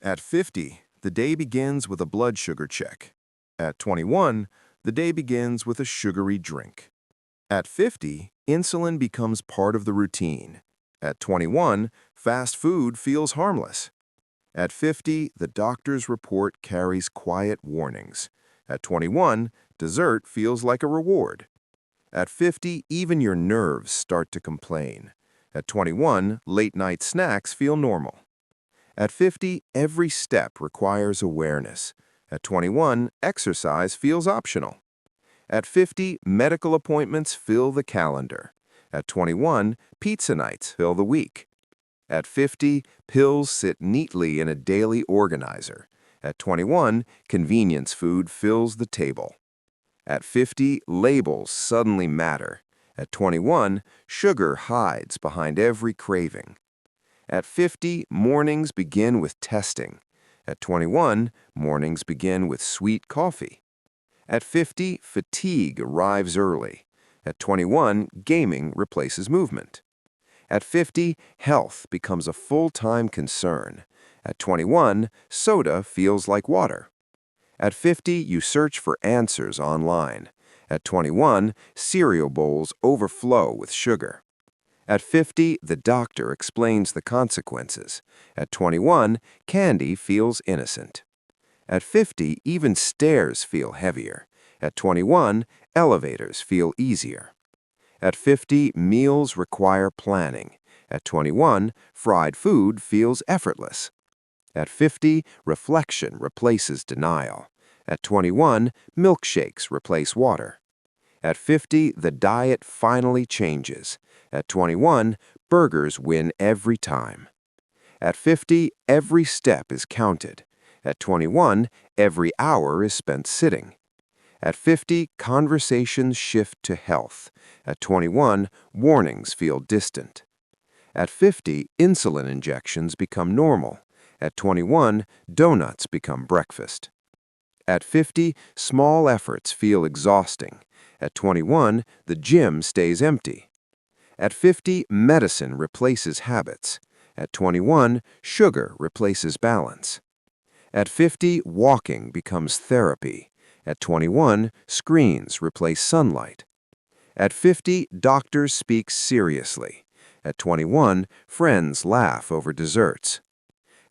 At 50, the day begins with a blood sugar check. At 21, the day begins with a sugary drink. At 50, insulin becomes part of the routine. At 21, fast food feels harmless. At 50, the doctor's report carries quiet warnings. At 21, dessert feels like a reward. At 50, even your nerves start to complain. At 21, late-night snacks feel normal. At 50, every step requires awareness. At 21, exercise feels optional. At 50, medical appointments fill the calendar. At 21, pizza nights fill the week. At 50, pills sit neatly in a daily organizer. At 21, convenience food fills the table. At 50, labels suddenly matter. At 21, sugar hides behind every craving. At 50, mornings begin with testing. At 21, mornings begin with sweet coffee. At 50, fatigue arrives early. At 21, gaming replaces movement. At 50, health becomes a full-time concern. At 21, soda feels like water. At 50, you search for answers online. At 21, cereal bowls overflow with sugar. At 50, the doctor explains the consequences. At 21, candy feels innocent. At 50, even stairs feel heavier. At 21, elevators feel easier. At 50, meals require planning. At 21, fried food feels effortless. At 50, reflection replaces denial. At 21, milkshakes replace water. At 50, the diet finally changes. At 21, burgers win every time. At 50, every step is counted. At 21, every hour is spent sitting. At 50, conversations shift to health. At 21, warnings feel distant. At 50, insulin injections become normal. At 21, donuts become breakfast. At 50, small efforts feel exhausting. At 21, the gym stays empty. At 50, medicine replaces habits. At 21, sugar replaces balance. At 50, walking becomes therapy. At 21, screens replace sunlight. At 50, doctors speak seriously. At 21, friends laugh over desserts.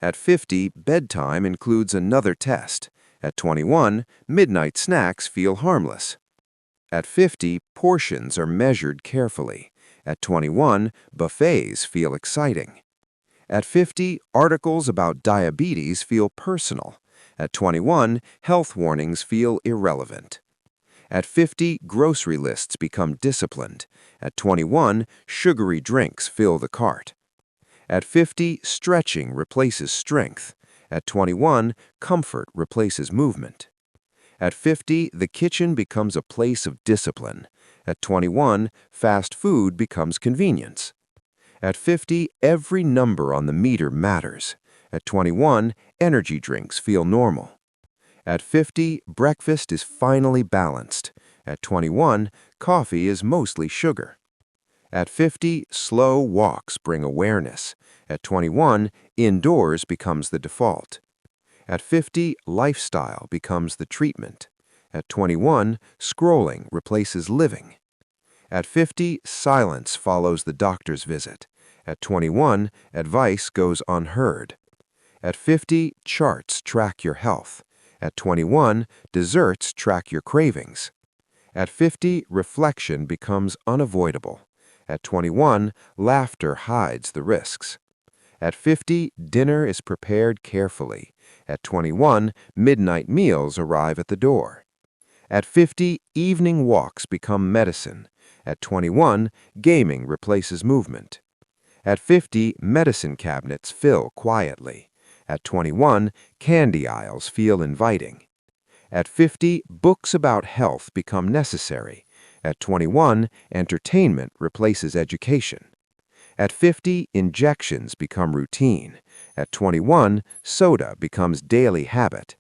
At 50, bedtime includes another test. At 21, midnight snacks feel harmless. At 50, portions are measured carefully. At 21, buffets feel exciting. At 50, articles about diabetes feel personal. At 21, health warnings feel irrelevant. At 50, grocery lists become disciplined. At 21, sugary drinks fill the cart. At 50, stretching replaces strength. At 21, comfort replaces movement. At 50, the kitchen becomes a place of discipline. At 21, fast food becomes convenience. At 50, every number on the meter matters. At 21, energy drinks feel normal. At 50, breakfast is finally balanced. At 21, coffee is mostly sugar. At 50, slow walks bring awareness. At 21, indoors becomes the default. At 50, lifestyle becomes the treatment. At 21, scrolling replaces living. At 50, silence follows the doctor's visit. At 21, advice goes unheard. At 50, charts track your health. At 21, desserts track your cravings. At 50, reflection becomes unavoidable. At 21, laughter hides the risks. At 50, dinner is prepared carefully. At 21, midnight meals arrive at the door. At 50, evening walks become medicine. At 21, gaming replaces movement. At 50, medicine cabinets fill quietly. At 21, candy aisles feel inviting. At 50, books about health become necessary. At 21, entertainment replaces education. At 50, injections become routine. At 21, soda becomes daily habit.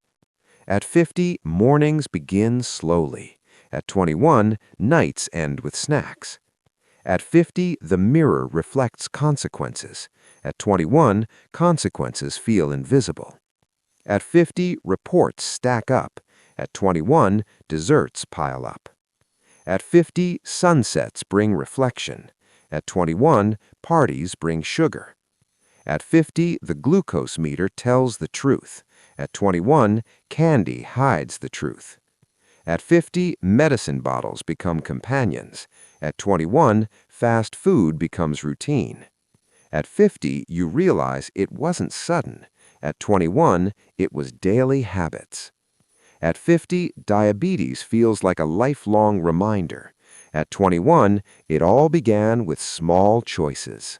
At 50, mornings begin slowly. At 21, nights end with snacks. At 50, the mirror reflects consequences. At 21, consequences feel invisible. At 50, reports stack up. At 21, desserts pile up. At 50, sunsets bring reflection. At 21, parties bring sugar. At 50, the glucose meter tells the truth. At 21, candy hides the truth. At 50, medicine bottles become companions. At 21, fast food becomes routine. At 50, you realize it wasn't sudden. At 21, it was daily habits. At 50, diabetes feels like a lifelong reminder. At 21, it all began with small choices.